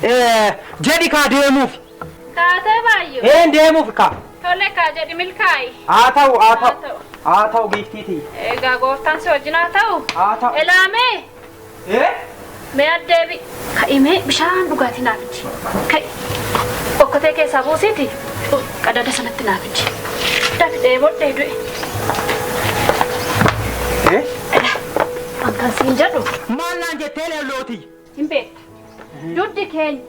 Jadi ka deemuuf. Taatee baay'ee. Deemuuf ka. Tole ka jedhi milkaa'e. Haa ta'u biiftiiti. Egaa gooftaan si wajjin haa ta'u. Haa ta'u. Elaamee. Mee addeebi. Ka'imee bishaan dhugaatii naaf iji. Ka'i. Okkotee keessaa buusiiti. Qadada sanatti naaf iji. Dafdee bodhee du'e. Ankan siin jedhu. Maal naan jettee leellooti? Hin beektu. Duddi keenya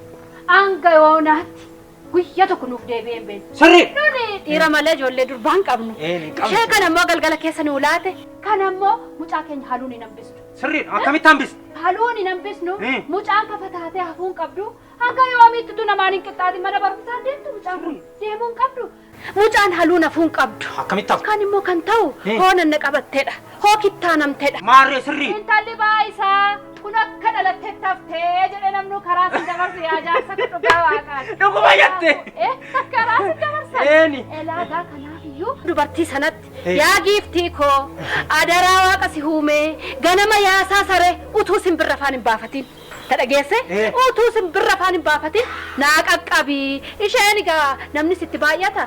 hanga yoonaatti guyyaa tokko nuuf deebi'ee hin beektu. Sirrii. Nuni dhiira malee ijoollee durbaa hin qabnu. Ishee kan ammoo galgala keessa nu laate kan ammoo mucaa keenya haluun hin hambisnu. Sirrii akkamitti hambisnu? Haluun hin hambisnu mucaan kafa taatee hafuun qabdu hanga yoomiitti tu namaan hin qixxaatin mana barumsaa deemtu mucaan kun deemuu hin qabdu. Mucaan haluun hafuun qabdu. Akkamitti hafu? Kan immoo kan ta'u hoonanna qabatteedha. Hoo kittaa namteedha. Maarree sirrii. Intalli baayisaa kun akka dhalattee taftee jedhe namnu karaa si dabarsu yaa jaarsa kun dhugaa waaqaati. Dhuguma jette. Karaa si dabarsa. Elaagaa kanaafiyyuu dubartii sanatti yaa giiftii koo adaraa waaqa si huumee ganama yaasaa saree utuu simbirra afaan hin baafatin. Dhageesse utuu simbirra afaan hin baafatin naa qaqqabii isheen egaa namni sitti baay'ata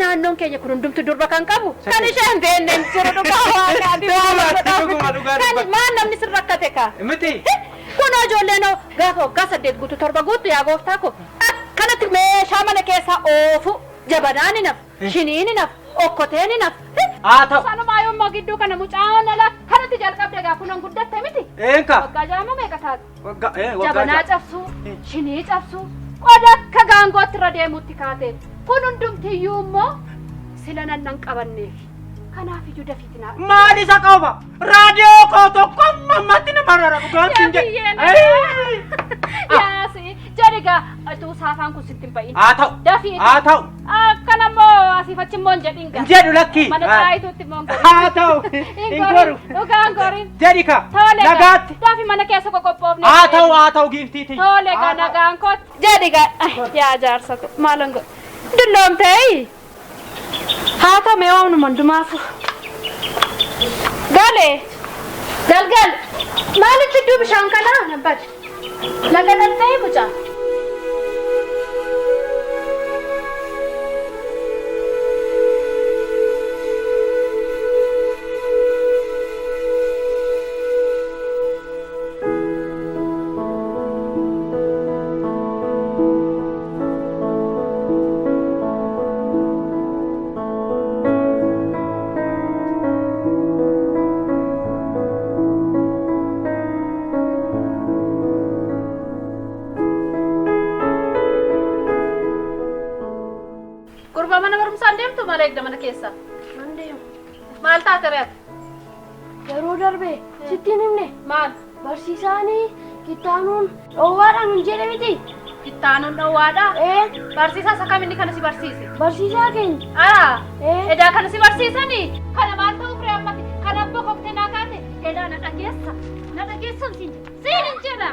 naannoon keenya kun hundumtu durba kan qabu kan isheen beenne hin jiru dhugaa waaqaati kan maan namni sin rakkate kaa miti kun ijoolleen gaafa waggaa 8 guutuu 7 guutuu yaa gooftaa ko akkanatti meeshaa mana keessaa oofu jabanaan hin hafu shiniin hin hafu okkoteen hin hafu haa ta'u sanumaa yommuu gidduu kana mucaan ala kanatti jalqabde gaa kunan guddatte miti waggaa jaama meeqa taatu jabanaa cabsuu shinii cabsuu qoda akka gaangootti irra deemuutti kaateen kun hundumtiyyuu immoo sila nan qabanneef kanaaf iyyuu dafiitinaa maal isa qaba raadiyoo koo tokko mammatti nama rara dhugaatiin jedhe yaasi jedhigaa atuu saafaan kun sitti hin bahin haa ta'u dafiiti haa ta'u akkan ammoo asiifachi immoo hin jedhin gaa jedhu lakki mana taayituutti immoo haa ta'u hin goru dhugaan gorin jedhika nagaatti dafi mana keessa qoqophoofne haa ta'u giiftiiti tole gaa nagaan kooti jedhigaa yaa jaarsa ko maalan go dulloomtee haa ta'u mee waamnu mandumaafu galee galgal maalitti iddoo bishaan kanaa nabbadi laga dhaltee mucaa Maal mana keessa? Mandeem. Maal taate reet? Yeroo darbe sittiin himne maal? Barsiisaanii kittaanuun dhoowwaadhaan hin jedhe miti. Kittaanuun dhoowwaadhaa? Barsiisaa isa kamiin kana si barsiise? Barsiisaa keenya. Edaa kana si barsiisanii? Kana maal ta'uu firee ammati? Kana abbaa koftee naa kaate? Edaa na dhageessa siin jedha.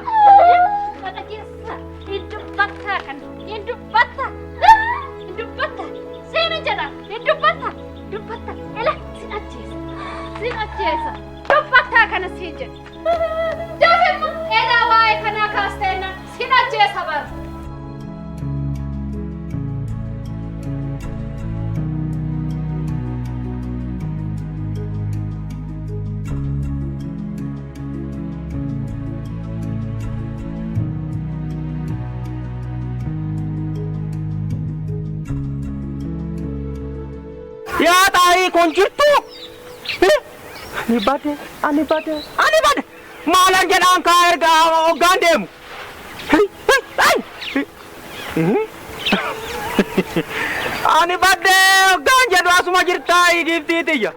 Na dhageessa. Hin dubbatta kan hin dubbatta. Siin jedha. Dubbatta. Ela sin ajjeesa. Dubbatta kana siin jedha. Daafimma edaa waa'ee kanaa kaasteenna sin ajjeesa bara. yaa taa'ii kun jirtu ani bade maalan jedhaan kaa erga hoggaan deemu ani badde hoggaan jedhu asuma jirtaa giiftiitiyya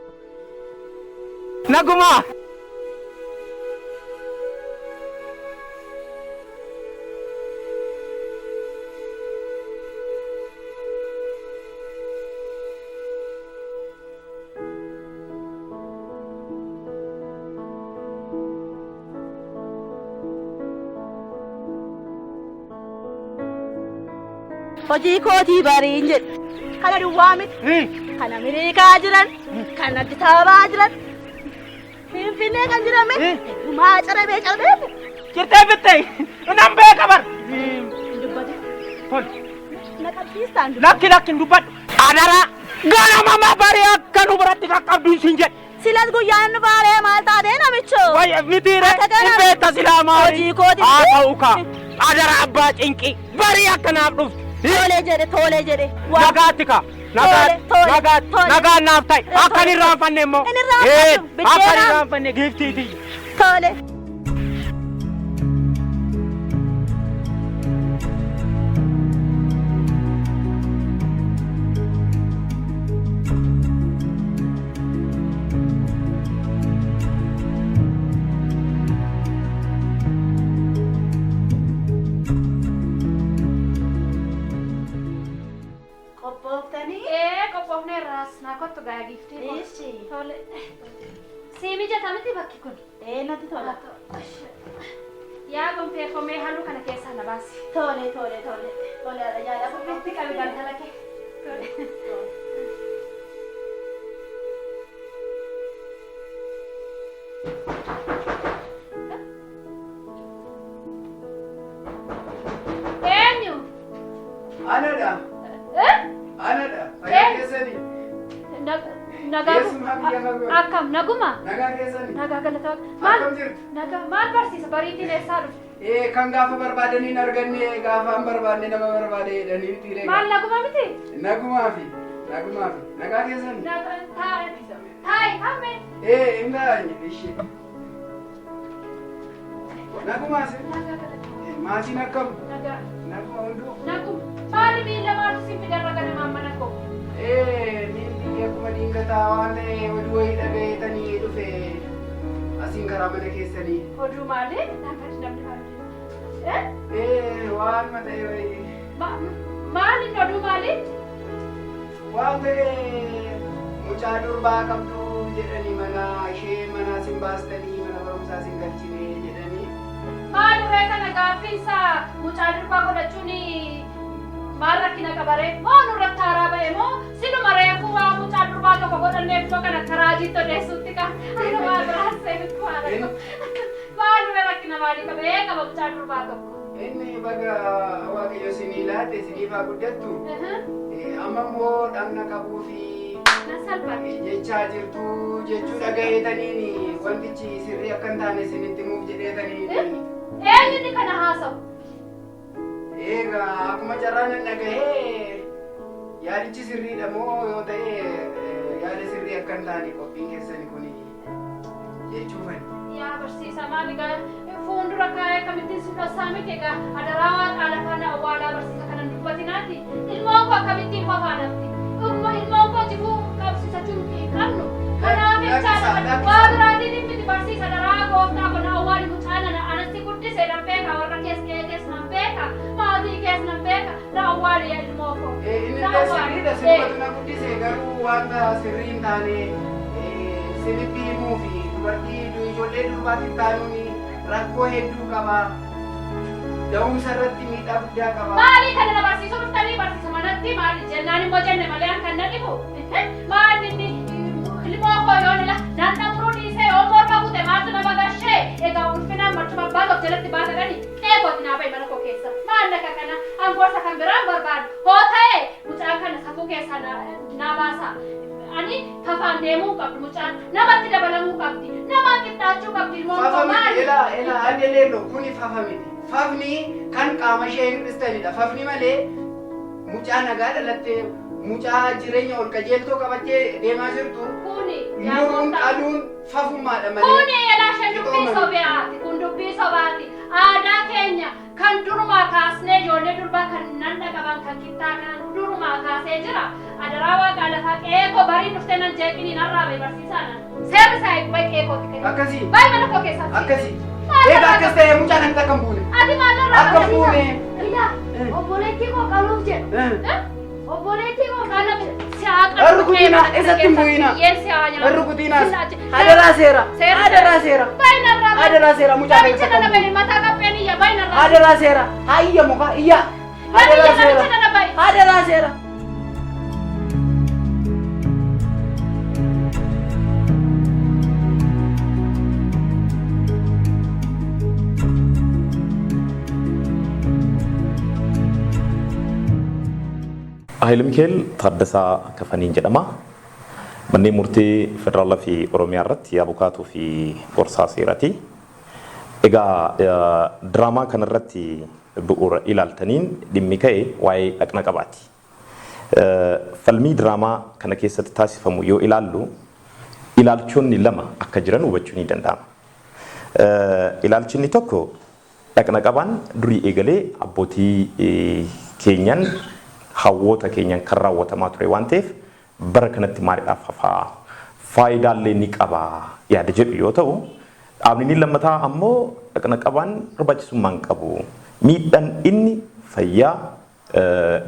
nagumaa hojii kootii bariin jedhe kana duwwaa miti kan Ameerikaa jiran kan Addis Ababaa jiran Finfinnee kan jiran miti maa carabee jirtee bittee nan beeka bar Tol. Naqabsiistaan dubbii. Lakki hin dubbadhu. Adara ganama barii akka nu biratti qaqqabduun siin jedhe. Silas guyyaan nu baaree maal taatee namichoo? Wayya mitiire beekta silaa maali? Hojii kooti. Haa ta'u kaa. Adara abbaa cinqii barii akka naaf dhuftu. Tole jedhe. Nagaatti kaa. Nagaan naaf ta'e. Akka hin irraanfanne immoo. Akka hin irraanfanne giiftiiti. Tole. Nakottu gaagifti. Tole. Siimi jatamiti bakki kun. Natti tola. Yaa gonfee komee halluu kana keessaa na baasi. Tole. Tole yaada Itti qabi galgala kee. Tole. Eenyu? Anadha. Anadha. Fayyaa keessanii. Akkam naguma? Nagaa keessanii. Nagaa galata. Akkam jirtu? Maal barsiisa bariitiin eessaa dhufe? Kan gaafa barbaadanii hin arganne gaafa hin barbaadne nama barbaade jedhanii tiree. Maal naguma miti? Nagumaafi. Nagaa keessanii. Taa'e kamme? Hin gaanye ishee. Nagumaasi. Nagaa galata. Maatiin akkam? Nagaa. Naguma hunduu. Naguma. Maali miila maalu si fidarra ganamaan mana koo? Miilli akkuma diingataa waan ta'e oduu wayii dhagayeetanii dhufe asiin karaa mana keessanii. Oduu maali? Nagaa namni maali? Waan ta'e wayii. Maali oduu maali? Waan ta'e mucaa durbaa qabdu jedhanii mana ishee mana sin baastanii mana barumsaa sin galchine jedhanii. Maali reeka nagaaffiinsaa mucaa durbaa godhachuun maal rakkina qabaree moo nurratti haaraa ba'e moo sinuma reefuu waa mucaa durbaa tokko godhanneef moo kan akka raajiitti odeessuutti ka akka maal biraas seebitti maala maal nurra rakkina maalii qabee qaba mucaa durbaa tokko. Inni baga waaqayyo sinii laate siniif haa guddattu. Amma immoo dhagna qabuu fi jechaa jirtu jechuu dhagayeetaniin wantichi sirrii akka hin taane sinitti himuuf jedheetaniin. Eenyuti kana haasa'u? Egaa akkuma carraan hin dhagahee yaadichi sirriidha moo yoo ta'e yaada sirrii akka hin taane qophiin keessani kun jechuufani. Yaa barsiisaa maal egaa fuuldura kaa'ee akkamittiin si dhossaa miti egaa adaraa waaqaa lafaan awwaalaa barsiisa kanan dubbatinaati. Ilmoon koo akkamittiin qofaa nafti. Ilmoon koo jibuu qabsiisachuu hin qabnu. Kanaaf jechaadha waa biraatiin miti barsiisa adaraa gooftaa kun awwaali mucaan anatti guddisee nan beeka warra keessa nan beeka maatii keessa nan beeka na awwaali ilmoo koo. Inni sirriidha sirriitu na guddisee garuu wanta sirrii hin taane sinitti himuu fi dubartii ijoollee durbaatiin taanuun rakkoo hedduu qaba. Da'umsa irratti miidhaa guddaa qaba. Maali kana na barsiisuu dhuftanii barsiisa manatti maali jennaan immoo jenne malee kan na dhibu. Maali inni ilmoo koo yoon ila naannamuruu dhiisee yoo morma kute maaltu nama gashee egaa ulfinaan marchuma abbaa tokko jalatti baatadhani eegooti naa ba'i mana koo keessa. Maal akka kana angoorsa kan biraan barbaadu hoo ta'e mucaan kana safuu keessaa naa baasa. Ani kafaan deemuu qabdi mucaan namatti dabalamuu qabdi namaan qixxaachuu qabdi ilmoon koo maali? Ela adeeleello kuni fafa miti. Fafni kan qaama ishee hir'istanidha. Fafni malee mucaa nagaa dhalattee mucaa jireenya ol qajeeltoo qabattee deemaa jirtu. Kuni muruun dhaluun fafummaadha malee. Kuni elaashan dubbii sobaati. Kun dubbii sobaati. Aadaa keenya kan durumaa kaasnee ijoollee durbaa kan nan dhaqaban kan kittaa kan durumaa kaasee jira. Adaraa waaqaa lafaa qeekoo barii dhuftee nan jeeqiniin har'aabee barsiisaanan. Seerri isaa eegubai qeekootti kenna. Akkasii. Baay'ee mana koo keessatti. Akkasii. Egaa akkas ta'e mucaan akka akkam buune. Ati maalirraa Akka buune. Ila obboleettii koo qaluuf jedhu. Obboleettii koo qaluuf Harri kutiina isatti hin bu'ina. Harri kutiinaas. Adaraa seera. Adaraa seera. Adaraa seera mucaa keessa qabu. Namicha nana mataa qabbeen iyya baay'inarraa. Adaraa seera. Haa iyya muka iyya. Adaraa seera. Adaraa seera. Haayile Mikeel Taaddasaa Kafaniin jedhama. Manneen murtii federaalaa fi Oromiyaa irratti abukaatuu fi gorsaa seeraati. Egaa diraamaa kanarratti bu'uura ilaaltaniin dhimmi ka'e waa'ee dhaqna qabaati. Falmii diraamaa kana keessatti taasifamu yoo ilaallu ilaalchonni lama akka jiran hubachuu ni danda'ama. Ilaalchinni tokko dhaqna qabaan durii eegalee abbootii keenyan hawwoota keenyan kan raawwatamaa ture waan ta'eef bara kanatti maaliidhaaf hafaa faayidaalee ni qabaa yaada jedhu yoo ta'u, dhaabni lammataa ammoo dhaqna qabaan barbaachisummaan qabu miidhaan inni fayyaa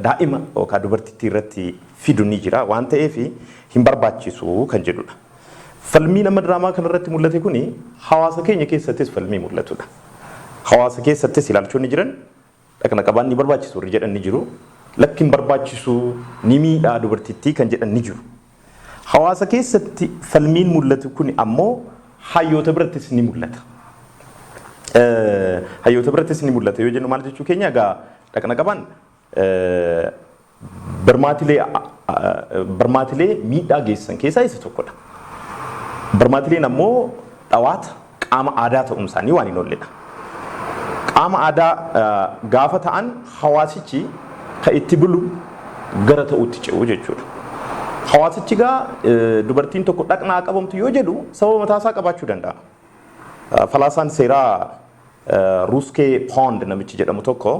daa'ima yookaan dubartittii irratti fidu ni jira waan ta'eef hin barbaachisu kan jedhudha. Falmii nama diraamaa kanarratti mul'ate kuni hawaasa keenya keessattis falmii mul'atudha. Hawaasa keessattis ilaalchonni jiran dhaqna qabaan ni barbaachisu jedhan ni jiru. Lakkin barbaachisu ni miidhaa dubartittii kan jedhan ni jiru. Hawaasa keessatti falmiin mul'atu kuni ammoo hayyoota birattis ni mul'ata. Hayyoota birattis ni mul'ata yoo jennu maal jechuu keenya egaa dhaqna qabaan barmaatilee miidhaa geessan keessaa isa tokkodha. Barmaatileen ammoo dhawaata qaama aadaa ta'uun isaanii waan hin oolledha. Qaama aadaa gaafa ta'an hawaasichi kan itti bulu gara ta'utti ce'u jechuudha. Hawaasichi gaa dubartiin tokko dhaqnaa qabamtu yoo jedhu sababa mataasaa qabaachuu danda'a. Falaasaan seeraa Ruuskee Poond namichi jedhamu tokko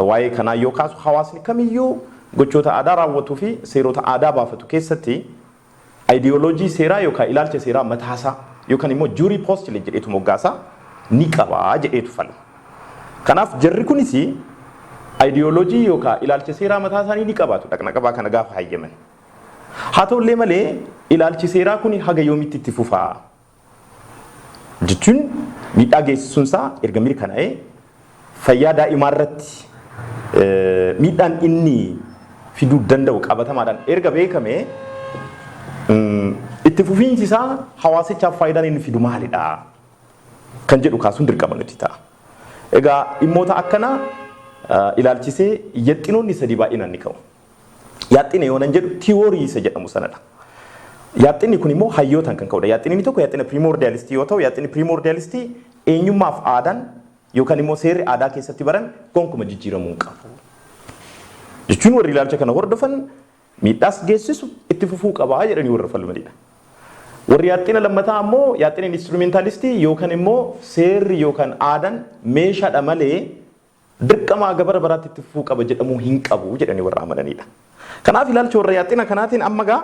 waa'ee kanaa yoo kaasu hawaasni kamiyyuu gochoota aadaa raawwatuu fi seerota aadaa baafatu keessatti ayidiyooloojii seeraa yookaan ilaalcha seeraa mataasaa yookaan immoo juurii poostile jedheetu moggaasaa ni qabaa jedheetu fala. Kanaaf jarri kunis ayidiyooloojii yookaan ilaalcha seeraa mataa isaanii ni qabaatu dhaqna qabaa kana gaafa hayyaman. Haa ta'ullee malee ilaalchi seeraa kun haga yoomitti itti fufaa jechuun miidhaa geessisuunsaa erga mirkanaa'ee fayyaa daa'imaa irratti miidhaan inni fiduu danda'u qabatamaadhaan erga beekame itti fufiinsi isaa hawaasichaaf faayidaan inni fidu maalidha kan jedhu kaasuun dirqama nuti ta'a. Egaa dhimmoota akkanaa ilaalchisee yaxxinoonni sadii baay'inaan ni ka'u. Yaxxina yoo nan jedhu tiwoorii isa jedhamu sanadha. Yaxxinni kun immoo hayyootaan kan ka'udha. Yaxxinni tokko yaxxina primordialistii yoo ta'u, yaxxinni primordialistii eenyummaaf aadaan yookaan immoo seerri aadaa keessatti baran gonkumaa jijjiiramuu qabu. Jechuun warri ilaalcha kana hordofan miidhaas geessisu itti fufuu qabaa jedhanii warra falmanidha. Warri yaxxina lammataa ammoo yaxxina instrumentalistii yookaan immoo seerri yookaan aadaan meeshaadha malee dirqamaa gabara baraatti itti fufuu qaba jedhamuu hin qabu jedhanii warra amananidha. Kanaaf ilaalcha warra yaxxina kanaatiin amma gaa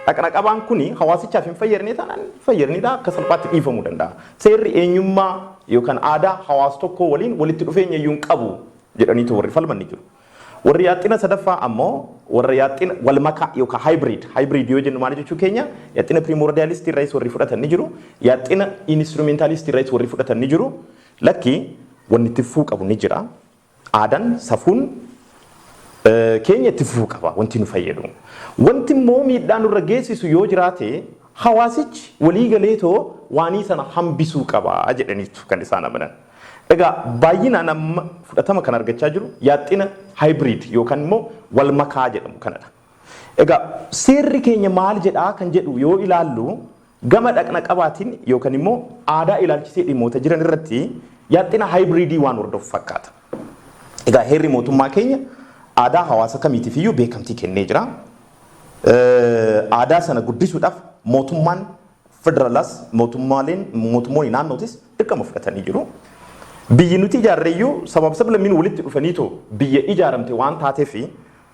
dhaqna qabaan kuni hawaasichaaf hin fayyadne taanaan fayyadnidha akka salphaatti dhiifamuu danda'a. Seerri eenyummaa yookaan aadaa hawaasa tokkoo waliin walitti dhufeenya iyyuu hin qabu jedhaniitu warri falmanni jiru. Warri yaxxina sadaffaa ammoo warra yaxxina wal makaa yookaan hybrid yoo jennu maal jechuu keenya yaxxina primordialistii irraas warri fudhatan ni jiru, yaxxina instrumentalistii irraas warri fudhatan ni jiru. Lakki wanni itti fufuu qabu ni jira. Aadaan safuun keenya itti fufuu qaba wanti nu fayyadu. Wanti immoo miidhaa nurra geessisu yoo jiraate hawaasichi walii galeetoo waanii sana hambisuu qaba jedhaniitu kan isaan amanan. Egaa baay'inaan amma fudhatama kan argachaa jiru yaxxina hybrid yookaan immoo wal makaa jedhamu kanadha. Egaa seerri keenya maal jedhaa kan jedhu yoo ilaallu gama dhaqna qabaatiin yookaan immoo aadaa ilaalchisee dhimmoota jiran irratti yaxxina hybridii waan hordofu fakkaata. Egaa heerri mootummaa keenya aadaa hawaasa kamiitiif iyyuu beekamtii kennee jira. Aadaa sana guddisuudhaaf mootummaan federaalaas mootummoonni naannootis dirqama fudhatanii jiru. Biyyi nuti ijaarreeyyuu sabab sablammiin walitti dhufaniitoo biyya ijaaramte waan taateef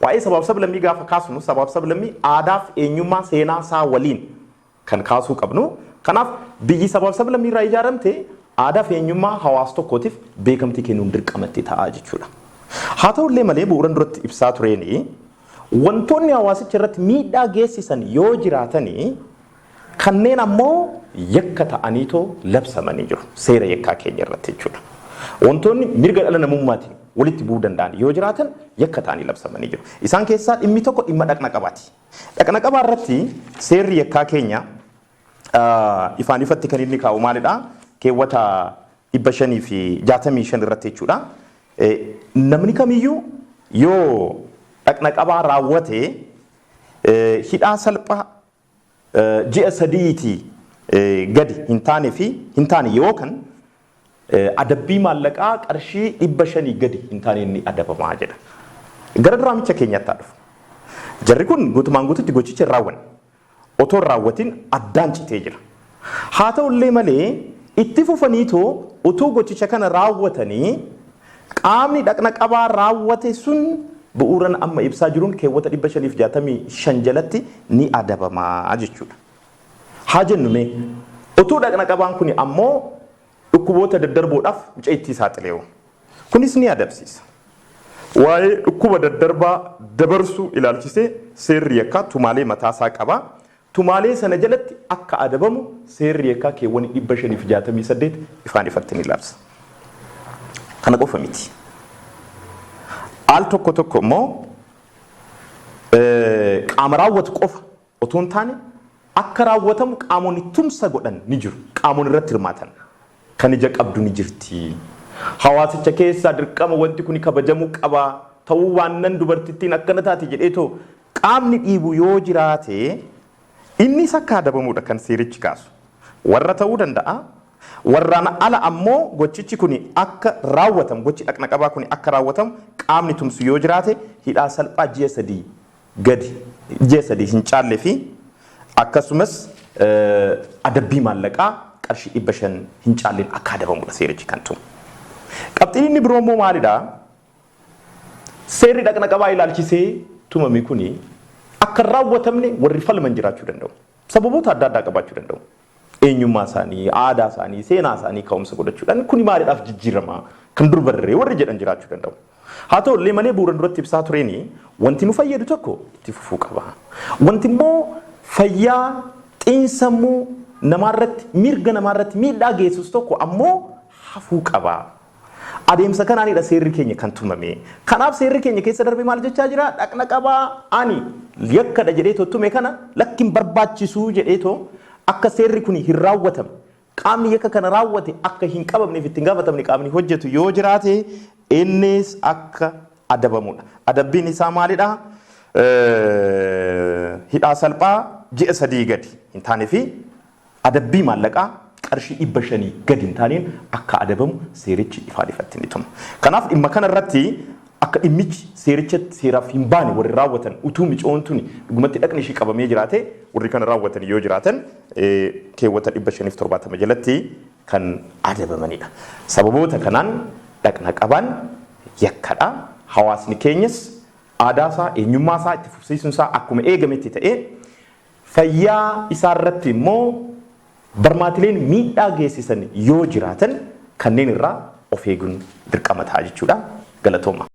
waa'ee sabab sablammii gaafa kaasnu sabab sablammii aadaaf eenyummaa seenaa isaa waliin kan kaasuu qabnu. Kanaaf biyyi sabab sablammii irraa ijaaramte aadaaf eenyummaa hawaasa tokkootiif beekamtii kennuun dirqamatti ta'a jechuudha. Haa ta'ullee malee bu'uuran duratti ibsaa tureeni wantoonni hawaasicha irratti miidhaa geessisan yoo jiraatanii kanneen ammoo yakka ta'aniitoo labsamanii jiru seera yakkaa keenya irratti jechuudha. Wantoonni mirga dhala namummaatiin walitti bu'uu danda'an yoo jiraatan yakka ta'anii labsamanii jiru. Isaan keessaa dhimmi tokko dhimma dhaqna qabaati. Dhaqna qabaa irratti seerri yakkaa keenya ifaan ifatti kan inni kaa'u maalidha? Keewwata 565 irratti jechuudha. Namni kamiyyuu yoo dhaqna qabaa raawwate hidhaa salphaa ji'a sadiitii gadi hin taane yookaan adabbii maallaqaa qarshii 500 gadi hin taane inni adabamaa jedha. Gara diraamicha keenyaatti dhufu. Jarri kun guutumaan guututti gochicha hin raawwanne. Otoo raawwatiin addaan citee jira. Haa ta'ullee malee itti fufaniitoo otoo gochicha kana raawwatanii qaamni dhaqna qabaa raawwate sun bu'uuran amma ibsaa jiruun keewwata 565 jalatti ni adabamaa jechuudha. Haa jennume otoo dhaqna qabaan kun ammoo dhukkuboota daddarboodhaaf mi'a itti saaxileewu. Kunis ni adabsiisa. Waa'ee dhukkuba daddarbaa dabarsuu ilaalchisee seerri yakkaa tumaalee mataasaa qaba. Tumaalee sana jalatti akka adabamu seerri yakkaa keewwata 568 ifaan ifatti ni labsa. Kana qofa miti. Al tokko immoo qaama raawwatu qofa otoo hin taane akka raawwatamu qaamonni tumsa godhan ni jiru. Qaamonni irratti hirmaatan kan ija qabdu ni jirti. Hawaasicha keessaa dirqama wanti kun kabajamuu qaba. Ta'uu waan nan dubartittiin akkana taati jedheetoo qaamni dhiibu yoo jiraate innis akka adabamuudha kan seerichi kaasu. Warra ta'uu danda'a. Warraan ala ammoo gochichi kun akka raawwatamu gochi dhaqna qabaa kun akka raawwatamu qaamni tumsu yoo jiraate hidhaa salphaa ji'a 3 gadi ji'a 3 hin caalle fi akkasumas adabbii maallaqaa qarshii 500 hin caalleen akka adabamudha seerichi kan tumu. Qabxiin inni biroo immoo maalidha? Seerri dhaqna qabaa ilaalchisee tumame kuni akka raawwatamne warri falman jiraachuu danda'u. Sababoota adda addaa qabaachuu danda'u. Eenyummaa isaanii, aadaa isaanii, seenaa isaanii ka'umsa godhachuudhaan kuni maaliidhaaf jijjiirama kan dur barree warri jedhan jiraachuu danda'u. Haa ta'ullee malee bu'uura duratti ibsaa tureeni wanti nu fayyadu tokko itti fufuu qaba. Wanti immoo fayyaa xiinsammuu namaarratti mirga namaarratti miidhaa geessus tokko ammoo hafuu qaba. Adeemsa kanaanidha seerri keenya kan tumame. Kanaaf seerri keenya keessa darbee maal jechaa jira? Dhaqna qabaa ani yakkadha jedheetoo tume kana lakkin barbaachisuu jedheetoo akka seerri kun hin raawwatamne qaamni yakka kana raawwate akka hin qabamneef ittiin gaafatamne qaamni hojjetu yoo jiraate innis akka adabamudha. Adabbiin isaa maalidha? Hidhaa salphaa ji'a 3 gadi hin taane fi adabbii maallaqaa qarshii 500 gadi hin taaneen akka adabamu seerichi ifaan ifatti ni tuma. Kanaaf dhimma kana irratti akka dhimmichi seerichatti seeraaf hin baane warri raawwatan utuu micoomtuun dhugumatti dhaqni ishii qabamee jiraate warri kana raawwatan yoo jiraatan keewwata 570 jalatti kan adabamanidha. Sababoota kanaan dhaqna qabaan yakkadha. Hawaasni keenyas aadaasaa eenyummaasaa itti fufsiisuunsaa akkuma eegametti ta'ee fayyaa isaarratti immoo barmaatileen miidhaa geessisan yoo jiraatan kanneen irraa of eeguun dirqama ta'a jechuudha. Galatooma.